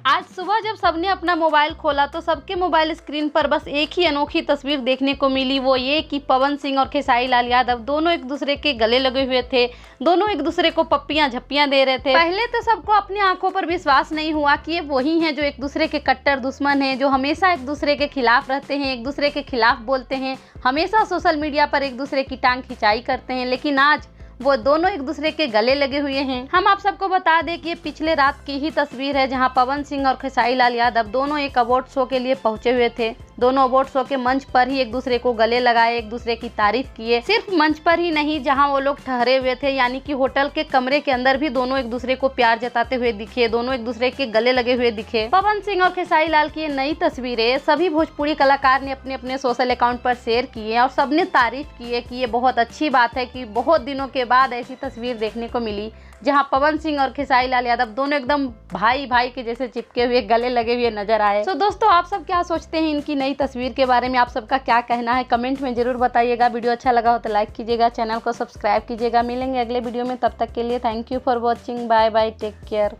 आज सुबह जब सबने अपना मोबाइल खोला तो सबके मोबाइल स्क्रीन पर बस एक ही अनोखी तस्वीर देखने को मिली, वो ये कि पवन सिंह और खेसारी लाल यादव दोनों एक दूसरे के गले लगे हुए थे। दोनों एक दूसरे को पप्पियां झप्पियां दे रहे थे। पहले तो सबको अपनी आंखों पर विश्वास नहीं हुआ कि ये वही हैं जो एक दूसरे के कट्टर दुश्मन हैं, जो हमेशा एक दूसरे के खिलाफ रहते हैं, एक दूसरे के खिलाफ बोलते हैं, हमेशा सोशल मीडिया पर एक दूसरे की टांग खिंचाई करते हैं। लेकिन आज वो दोनों एक दूसरे के गले लगे हुए हैं। हम आप सबको बता दें कि ये पिछले रात की ही तस्वीर है, जहां पवन सिंह और खेसारी लाल यादव दोनों एक अवार्ड शो के लिए पहुंचे हुए थे। दोनों अवार्ड शो के मंच पर ही एक दूसरे को गले लगाए, एक दूसरे की तारीफ किए। सिर्फ मंच पर ही नहीं, जहां वो लोग ठहरे हुए थे यानी कि होटल के कमरे के अंदर भी दोनों एक दूसरे को प्यार जताते हुए दिखे, दोनों एक दूसरे के गले लगे हुए दिखे। पवन सिंह और खेसारी लाल की ये नई तस्वीरें सभी भोजपुरी कलाकार ने अपने अपने सोशल अकाउंट पर शेयर की है और सबने तारीफ की है कि ये बहुत अच्छी बात है कि बहुत दिनों के बाद ऐसी तस्वीर देखने को मिली जहां पवन सिंह और खेसारी लाल यादव दोनों एकदम भाई भाई के जैसे चिपके हुए गले लगे हुए नजर आए। तो दोस्तों, आप सब क्या सोचते हैं इनकी नई तस्वीर के बारे में? आप सबका क्या कहना है कमेंट में जरूर बताइएगा। वीडियो अच्छा लगा हो तो लाइक कीजिएगा, चैनल को सब्सक्राइब कीजिएगा। मिलेंगे अगले वीडियो में, तब तक के लिए thank you for watching. Bye bye, take care.